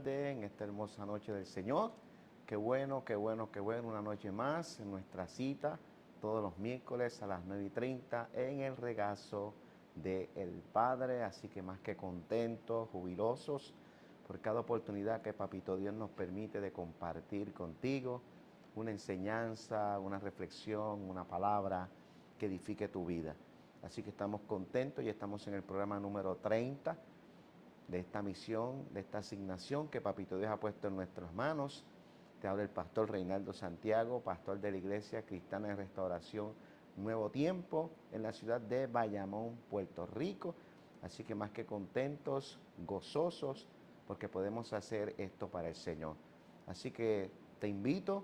En esta hermosa noche del Señor. Qué bueno, qué bueno, qué bueno, una noche más en nuestra cita, todos los miércoles a las 9:30 en el regazo del Padre. Así que más que contentos, jubilosos por cada oportunidad que Papito Dios nos permite de compartir contigo una enseñanza, una reflexión, una palabra que edifique tu vida. Así que estamos contentos y estamos en el programa número 30 de esta misión, de esta asignación que Papito Dios ha puesto en nuestras manos. Te habla el pastor Reinaldo Santiago, pastor de la Iglesia Cristiana de Restauración Nuevo Tiempo en la ciudad de Bayamón, Puerto Rico. Así que más que contentos, gozosos, porque podemos hacer esto para el Señor. Así que te invito,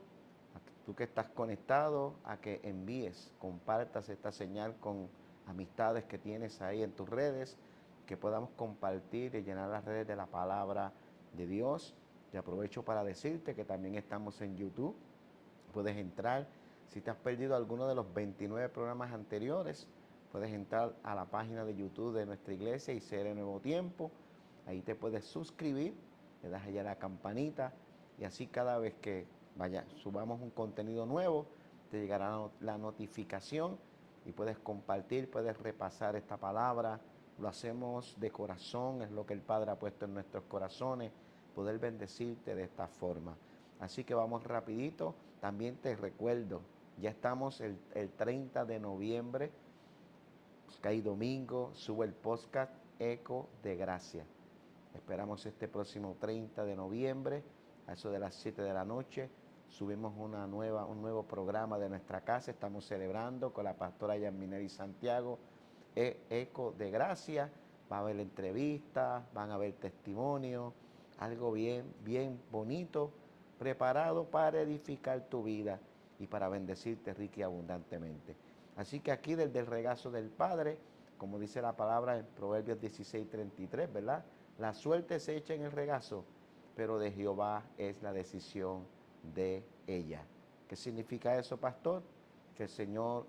a tú que estás conectado, a que envíes, compartas esta señal con amistades que tienes ahí en tus redes, que podamos compartir y llenar las redes de la palabra de Dios. Y aprovecho para decirte que también estamos en YouTube. Puedes entrar, si te has perdido alguno de los 29 programas anteriores, puedes entrar a la página de YouTube de nuestra iglesia, ICR Nuevo Tiempo. Ahí te puedes suscribir, le das allá a la campanita y así cada vez que subamos un contenido nuevo, te llegará la notificación y puedes compartir, puedes repasar esta palabra. Lo hacemos de corazón, es lo que el Padre ha puesto en nuestros corazones, poder bendecirte de esta forma. Así que vamos rapidito. También te recuerdo, ya estamos el 30 de noviembre, que hay domingo, sube el podcast Eco de Gracia. Esperamos este próximo 30 de noviembre, a eso de las 7 de la noche, subimos un nuevo programa de nuestra casa. Estamos celebrando con la pastora Yanmineri Santiago, Eco de Gracia. Va a haber entrevistas, van a haber testimonios, algo bien bonito, preparado para edificar tu vida y para bendecirte rica y abundantemente. Así que aquí desde el regazo del Padre, como dice la palabra en Proverbios 16:33, ¿verdad? La suerte se echa en el regazo, pero de Jehová es la decisión de ella. ¿Qué significa eso, pastor? Que el Señor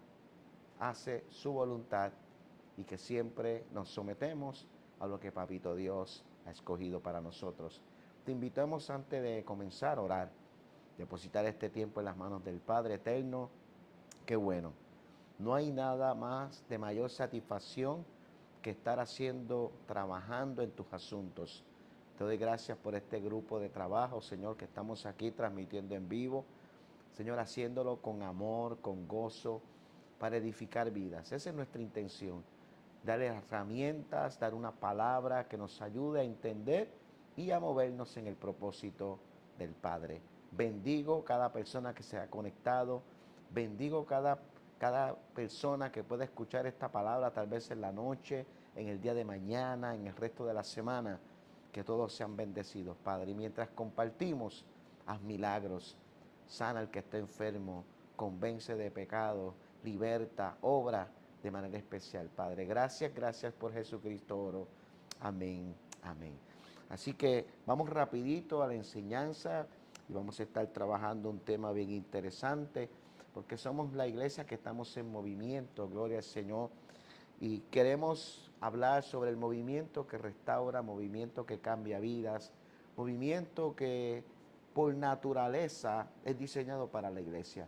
hace su voluntad y que siempre nos sometemos a lo que Papito Dios ha escogido para nosotros. Te invitamos antes de comenzar a orar, depositar este tiempo en las manos del Padre Eterno. Qué bueno. No hay nada más de mayor satisfacción que estar trabajando en tus asuntos. Te doy gracias por este grupo de trabajo, Señor, que estamos aquí transmitiendo en vivo. Señor, haciéndolo con amor, con gozo, para edificar vidas. Esa es nuestra intención. Darle herramientas, dar una palabra que nos ayude a entender y a movernos en el propósito del Padre. Bendigo cada persona que se ha conectado. Bendigo cada persona que pueda escuchar esta palabra, tal vez en la noche, en el día de mañana, en el resto de la semana. Que todos sean bendecidos, Padre. Y mientras compartimos, haz milagros. Sana al que está enfermo, convence de pecado, liberta, obra de manera especial, Padre. Gracias por Jesucristo oro. Amén, amén. Así que vamos rapidito a la enseñanza y vamos a estar trabajando un tema bien interesante, porque somos la iglesia que estamos en movimiento, gloria al Señor, y queremos hablar sobre el movimiento que restaura, movimiento que cambia vidas, movimiento que por naturaleza es diseñado para la iglesia.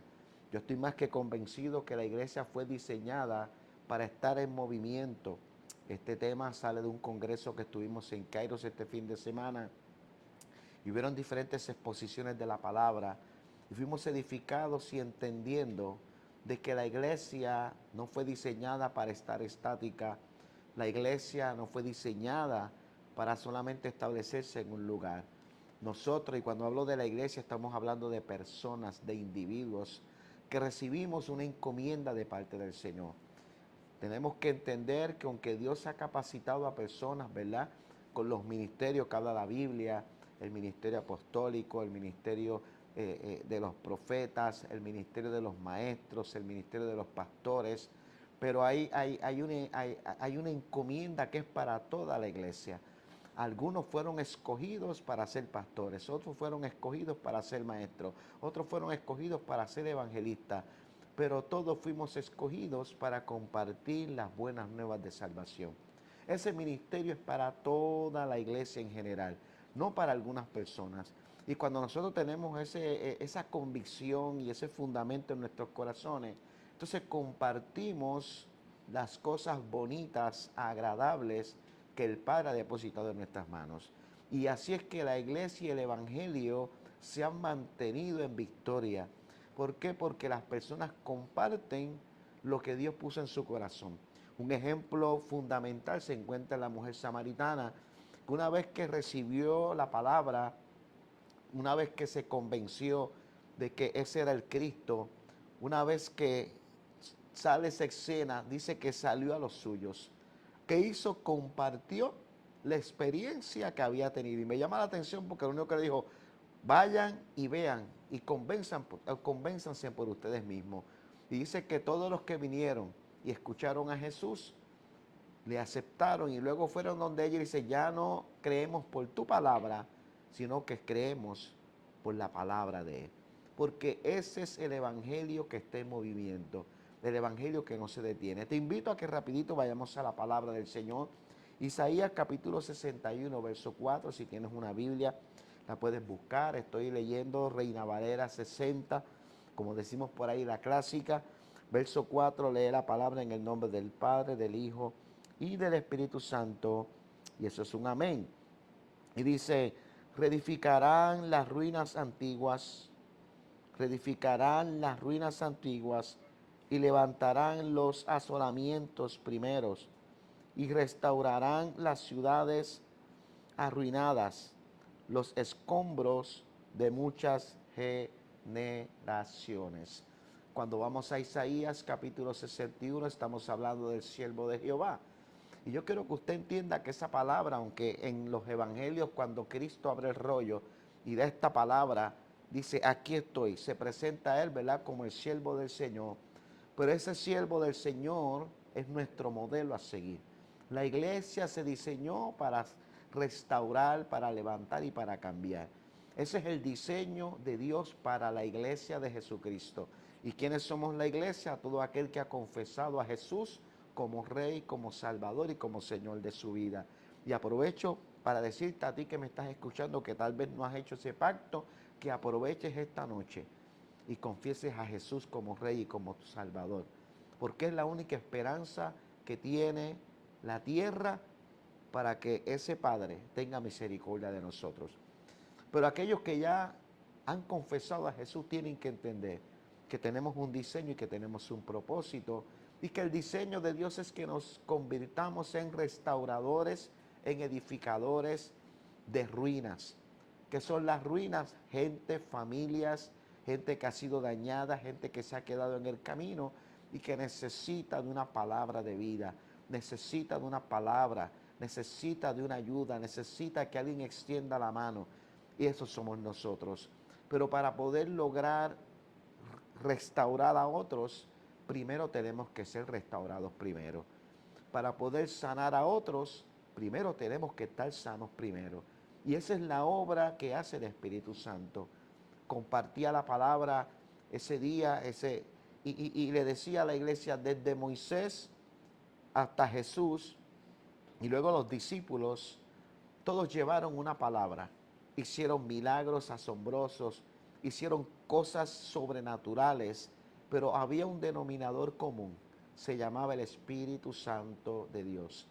Yo estoy más que convencido que la iglesia fue diseñada para estar en movimiento. Este tema sale de un congreso que estuvimos en Kairos este fin de semana y hubieron diferentes exposiciones de la palabra y fuimos edificados y entendiendo de que la iglesia no fue diseñada para estar estática. La iglesia no fue diseñada para solamente establecerse en un lugar. Nosotros, y cuando hablo de la iglesia, estamos hablando de personas, de individuos que recibimos una encomienda de parte del Señor. Tenemos que entender que aunque Dios ha capacitado a personas, ¿verdad? Con los ministerios que habla la Biblia, el ministerio apostólico, el ministerio de los profetas, el ministerio de los maestros, el ministerio de los pastores, pero hay una encomienda que es para toda la iglesia. Algunos fueron escogidos para ser pastores, otros fueron escogidos para ser maestros, otros fueron escogidos para ser evangelistas, pero todos fuimos escogidos para compartir las buenas nuevas de salvación. Ese ministerio es para toda la iglesia en general, no para algunas personas. Y cuando nosotros tenemos esa convicción y ese fundamento en nuestros corazones, entonces compartimos las cosas bonitas, agradables que el Padre ha depositado en nuestras manos. Y así es que la iglesia y el evangelio se han mantenido en victoria. ¿Por qué? Porque las personas comparten lo que Dios puso en su corazón. Un ejemplo fundamental se encuentra en la mujer samaritana, que una vez que recibió la palabra, una vez que se convenció de que ese era el Cristo, una vez que sale esa escena, dice que salió a los suyos. ¿Qué hizo? Compartió la experiencia que había tenido. Y me llama la atención porque lo único que le dijo, vayan y vean y convénzanse por ustedes mismos. Y dice que todos los que vinieron y escucharon a Jesús, le aceptaron y luego fueron donde ella y dice, ya no creemos por tu palabra, sino que creemos por la palabra de Él. Porque ese es el evangelio que estemos viviendo, el evangelio que no se detiene. Te invito a que rapidito vayamos a la palabra del Señor. Isaías capítulo 61, verso 4, si tienes una Biblia, la puedes buscar. Estoy leyendo Reina Valera 60, como decimos por ahí, la clásica. Verso 4, lee la palabra en el nombre del Padre, del Hijo y del Espíritu Santo, y eso es un amén. Y dice, reedificarán las ruinas antiguas, reedificarán las ruinas antiguas y levantarán los asolamientos primeros y restaurarán las ciudades arruinadas, los escombros de muchas generaciones. Cuando vamos a Isaías capítulo 61, estamos hablando del siervo de Jehová. Y yo quiero que usted entienda que esa palabra, aunque en los evangelios cuando Cristo abre el rollo y da esta palabra, dice, aquí estoy, se presenta a Él, ¿verdad? Como el siervo del Señor. Pero ese siervo del Señor es nuestro modelo a seguir. La iglesia se diseñó para restaurar, para levantar y para cambiar. Ese es el diseño de Dios para la iglesia de Jesucristo. ¿Y quiénes somos la iglesia? Todo aquel que ha confesado a Jesús como Rey, como Salvador y como Señor de su vida. Y aprovecho para decirte a ti que me estás escuchando que tal vez no has hecho ese pacto, que aproveches esta noche y confieses a Jesús como Rey y como tu Salvador. Porque es la única esperanza que tiene la tierra para que ese Padre tenga misericordia de nosotros. Pero aquellos que ya han confesado a Jesús tienen que entender que tenemos un diseño y que tenemos un propósito, y que el diseño de Dios es que nos convirtamos en restauradores, en edificadores de ruinas. ¿Qué son las ruinas? Gente, familias, gente que ha sido dañada, gente que se ha quedado en el camino y que necesita de una palabra de vida, necesita de una palabra, necesita de una ayuda, necesita que alguien extienda la mano. Y eso somos nosotros. Pero para poder lograr restaurar a otros, primero tenemos que ser restaurados primero. Para poder sanar a otros, primero tenemos que estar sanos primero. Y esa es la obra que hace el Espíritu Santo. Compartía la palabra ese día, y le decía a la iglesia desde Moisés hasta Jesús, y luego los discípulos, todos llevaron una palabra, hicieron milagros asombrosos, hicieron cosas sobrenaturales, pero había un denominador común, se llamaba el Espíritu Santo de Dios.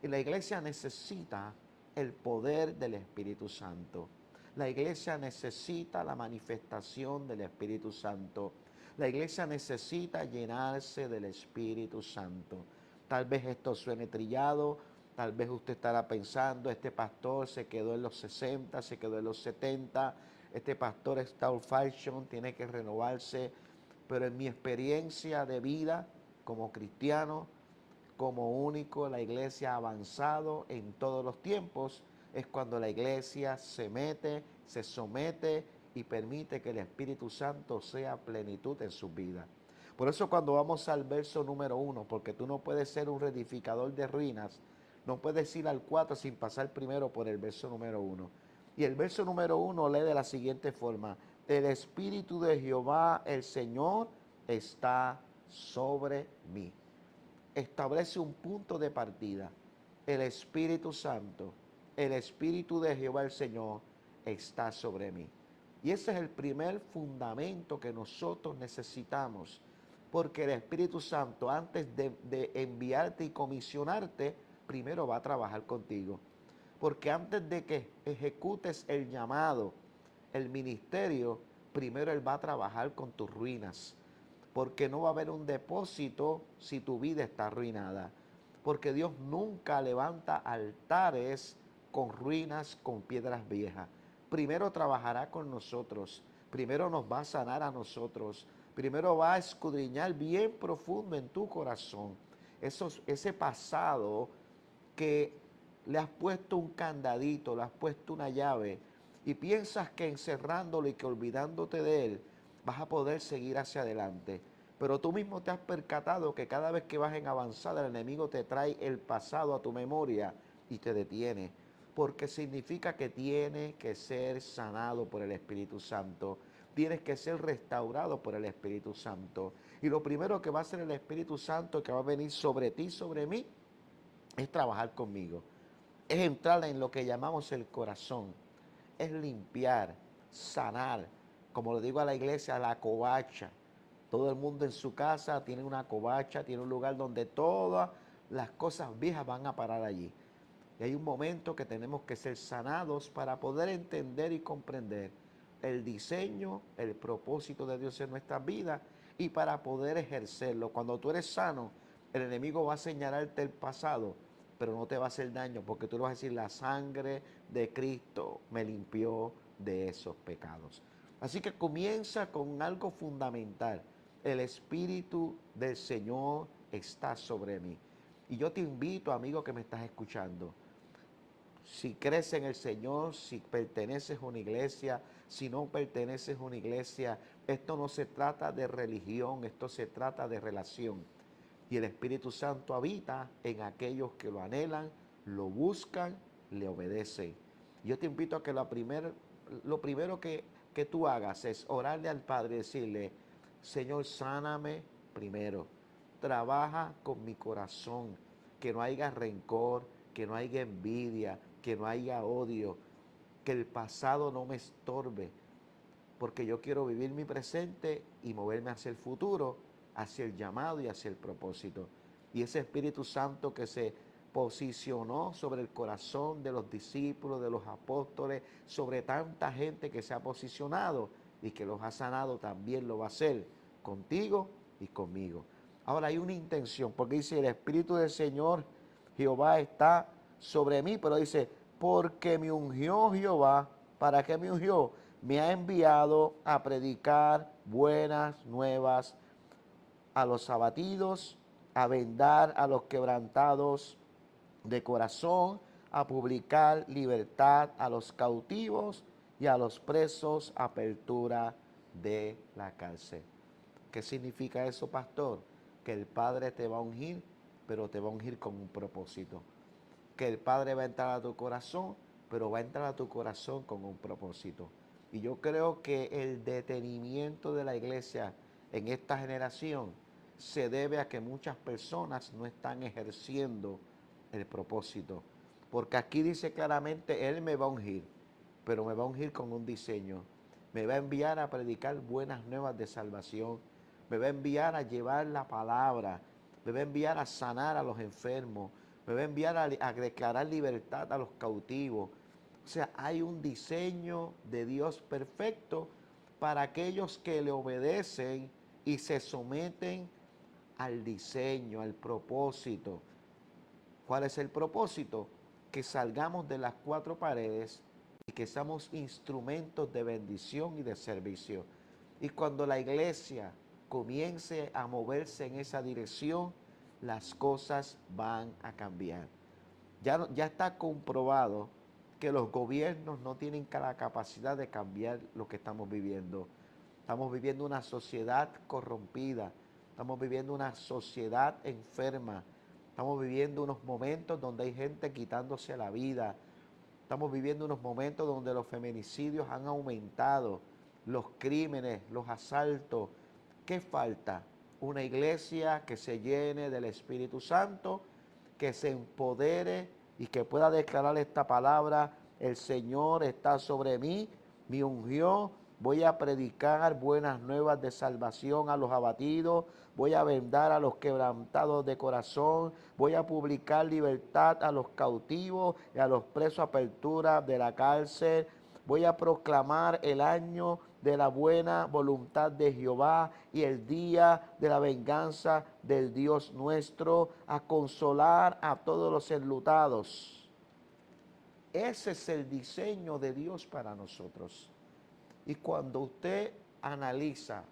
Y la iglesia necesita el poder del Espíritu Santo. La iglesia necesita la manifestación del Espíritu Santo. La iglesia necesita llenarse del Espíritu Santo. Tal vez esto suene trillado, Tal vez usted estará pensando, este pastor se quedó en los 60, se quedó en los 70, este pastor está old fashion, tiene que renovarse. Pero en mi experiencia de vida como cristiano, como único, la iglesia ha avanzado en todos los tiempos, es cuando la iglesia se mete, se somete y permite que el Espíritu Santo sea plenitud en su vida. Por eso cuando vamos al verso número 1, porque tú no puedes ser un reedificador de ruinas, no puedes ir al 4 sin pasar primero por el verso número 1. Y el verso número 1 lee de la siguiente forma: el Espíritu de Jehová, el Señor, está sobre mí. Establece un punto de partida. El Espíritu Santo, el Espíritu de Jehová, el Señor, está sobre mí. Y ese es el primer fundamento que nosotros necesitamos, porque el Espíritu Santo, antes de enviarte y comisionarte, primero va a trabajar contigo. Porque antes de que ejecutes el llamado, el ministerio, primero Él va a trabajar con tus ruinas. Porque no va a haber un depósito si tu vida está arruinada. Porque Dios nunca levanta altares con ruinas, con piedras viejas. Primero trabajará con nosotros. Primero nos va a sanar a nosotros. Primero va a escudriñar bien profundo en tu corazón ese pasado que le has puesto un candadito, le has puesto una llave y piensas que encerrándolo y que olvidándote de él vas a poder seguir hacia adelante. Pero tú mismo te has percatado que cada vez que vas en avanzada el enemigo te trae el pasado a tu memoria y te detiene. Porque significa que tiene que ser sanado por el Espíritu Santo. Tienes que ser restaurado por el Espíritu Santo. Y lo primero que va a hacer el Espíritu Santo, que va a venir sobre ti, sobre mí, es trabajar conmigo. Es entrar en lo que llamamos el corazón. Es limpiar, sanar. Como le digo a la iglesia, la covacha. Todo el mundo en su casa tiene una covacha, tiene un lugar donde todas las cosas viejas van a parar allí. Y hay un momento que tenemos que ser sanados para poder entender y comprender el diseño, el propósito de Dios en nuestras vidas y para poder ejercerlo. Cuando tú eres sano, el enemigo va a señalarte el pasado, pero no te va a hacer daño porque tú le vas a decir: la sangre de Cristo me limpió de esos pecados. Así que comienza con algo fundamental. El Espíritu del Señor está sobre mí. Y yo te invito, amigo que me estás escuchando, si crees en el Señor, si perteneces a una iglesia, si no perteneces a una iglesia, esto no se trata de religión, esto se trata de relación. Y el Espíritu Santo habita en aquellos que lo anhelan, lo buscan, le obedecen. Yo te invito a que lo primero que tú hagas es orarle al Padre y decirle: Señor, sáname primero. Trabaja con mi corazón, que no haya rencor, que no haya envidia, que no haya odio, que el pasado no me estorbe, porque yo quiero vivir mi presente y moverme hacia el futuro, hacia el llamado y hacia el propósito. Y ese Espíritu Santo que se posicionó sobre el corazón de los discípulos, de los apóstoles, sobre tanta gente que se ha posicionado y que los ha sanado, también lo va a hacer contigo y conmigo. Ahora hay una intención, porque dice: el Espíritu del Señor Jehová está sobre mí, pero dice: porque me ungió Jehová. ¿Para qué me ungió? Me ha enviado a predicar buenas nuevas a los abatidos, a vendar a los quebrantados de corazón, a publicar libertad a los cautivos y a los presos, apertura de la cárcel. ¿Qué significa eso, pastor? Que el Padre te va a ungir, pero te va a ungir con un propósito. Que el Padre va a entrar a tu corazón, pero va a entrar a tu corazón con un propósito. Y yo creo que el detenimiento de la iglesia en esta generación se debe a que muchas personas no están ejerciendo el propósito. Porque aquí dice claramente: Él me va a ungir, pero me va a ungir con un diseño. Me va a enviar a predicar buenas nuevas de salvación. Me va a enviar a llevar la palabra. Me va a enviar a sanar a los enfermos. Me va a enviar a declarar libertad a los cautivos. O sea, hay un diseño de Dios perfecto para aquellos que le obedecen y se someten al diseño, al propósito. ¿Cuál es el propósito? Que salgamos de las cuatro paredes y que seamos instrumentos de bendición y de servicio. Y cuando la iglesia comience a moverse en esa dirección, las cosas van a cambiar. Ya está comprobado que los gobiernos no tienen la capacidad de cambiar lo que estamos viviendo. Estamos viviendo una sociedad corrompida, estamos viviendo una sociedad enferma, estamos viviendo unos momentos donde hay gente quitándose la vida, estamos viviendo unos momentos donde los feminicidios han aumentado, los crímenes, los asaltos. ¿Qué falta? Una iglesia que se llene del Espíritu Santo, que se empodere y que pueda declarar esta palabra: el Señor está sobre mí, me ungió, voy a predicar buenas nuevas de salvación a los abatidos, voy a vendar a los quebrantados de corazón, voy a publicar libertad a los cautivos y a los presos, apertura de la cárcel. Voy a proclamar el año de la buena voluntad de Jehová y el día de la venganza del Dios nuestro, a consolar a todos los enlutados. Ese es el diseño de Dios para nosotros. Y cuando usted analiza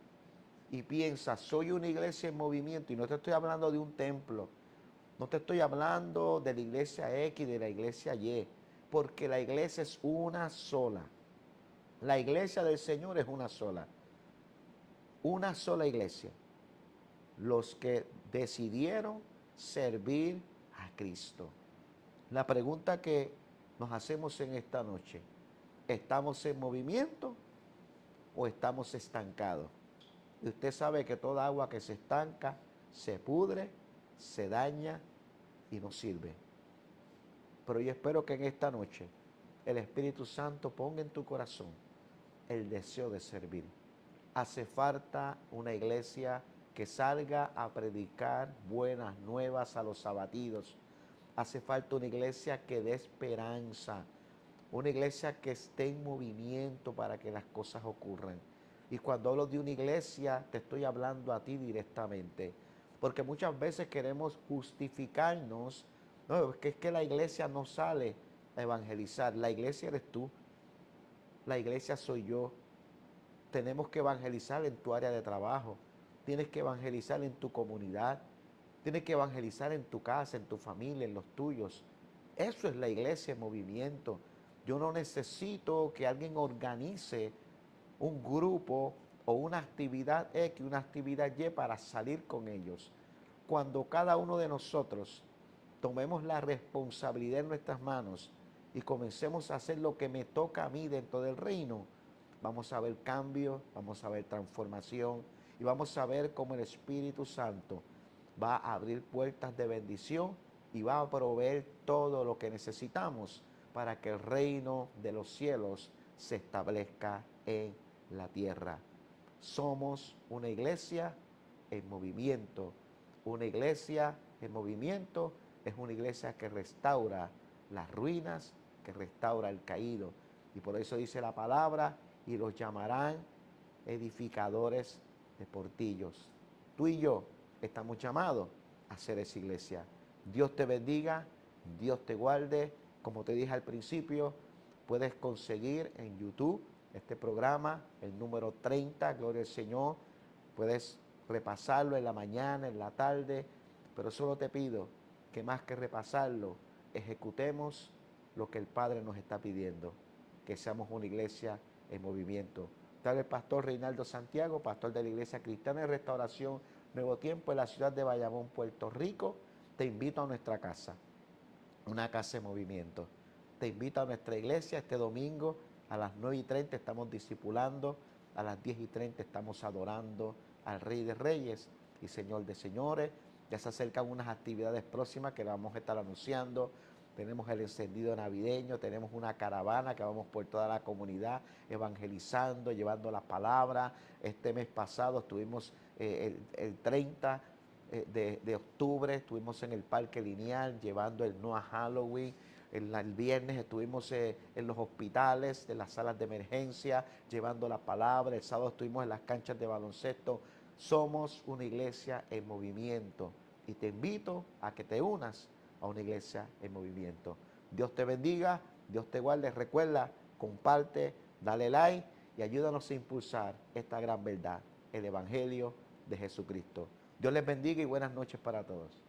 y piensa, soy una iglesia en movimiento, y no te estoy hablando de un templo, no te estoy hablando de la iglesia X, de la iglesia Y, porque la iglesia es una sola. La iglesia del Señor es una sola iglesia. Los que decidieron servir a Cristo. La pregunta que nos hacemos en esta noche: ¿estamos en movimiento o estamos estancados? Y usted sabe que toda agua que se estanca se pudre, se daña y no sirve. Pero yo espero que en esta noche el Espíritu Santo ponga en tu corazón el deseo de servir. Hace falta una iglesia que salga a predicar buenas nuevas a los abatidos. Hace falta una iglesia que dé esperanza, una iglesia que esté en movimiento para que las cosas ocurran. Y cuando hablo de una iglesia, te estoy hablando a ti directamente, porque muchas veces queremos justificarnos. No, es que la iglesia no sale a evangelizar. La iglesia eres tú, la iglesia soy yo. Tenemos que evangelizar en tu área de trabajo, tienes que evangelizar en tu comunidad, tienes que evangelizar en tu casa, en tu familia, en los tuyos. Eso es la iglesia en movimiento. Yo no necesito que alguien organice un grupo o una actividad X, una actividad Y para salir con ellos. Cuando cada uno de nosotros tomemos la responsabilidad en nuestras manos y comencemos a hacer lo que me toca a mí dentro del reino, vamos a ver cambio, vamos a ver transformación y vamos a ver cómo el Espíritu Santo va a abrir puertas de bendición y va a proveer todo lo que necesitamos para que el reino de los cielos se establezca en la tierra. Somos una iglesia en movimiento. Una iglesia en movimiento es una iglesia que restaura las ruinas, que restaura el caído. Y por eso dice la palabra: y los llamarán edificadores de portillos. Tú y yo estamos llamados a ser esa iglesia. Dios te bendiga, Dios te guarde. Como te dije al principio, puedes conseguir en YouTube este programa, el número 30, Gloria al Señor. Puedes repasarlo en la mañana, en la tarde, pero solo te pido que más que repasarlo, ejecutemos lo que el Padre nos está pidiendo, que seamos una iglesia en movimiento. Tal el pastor Reinaldo Santiago, pastor de la Iglesia Cristiana de Restauración Nuevo Tiempo en la ciudad de Bayamón, Puerto Rico. Te invito a nuestra casa, una casa en movimiento. Te invito a nuestra iglesia este domingo a las 9:30 estamos discipulando, a las 10:30 estamos adorando al Rey de Reyes y Señor de Señores. Ya se acercan unas actividades próximas que vamos a estar anunciando. Tenemos el encendido navideño, tenemos una caravana que vamos por toda la comunidad evangelizando, llevando la palabra. Este mes pasado estuvimos el 30 de octubre, estuvimos en el Parque Lineal llevando el No a Halloween. El viernes estuvimos en los hospitales, en las salas de emergencia, llevando la palabra. El sábado estuvimos en las canchas de baloncesto. Somos una iglesia en movimiento y te invito a que te unas a una iglesia en movimiento. Dios te bendiga, Dios te guarde. Recuerda, comparte, dale like y ayúdanos a impulsar esta gran verdad, el Evangelio de Jesucristo. Dios les bendiga y buenas noches para todos.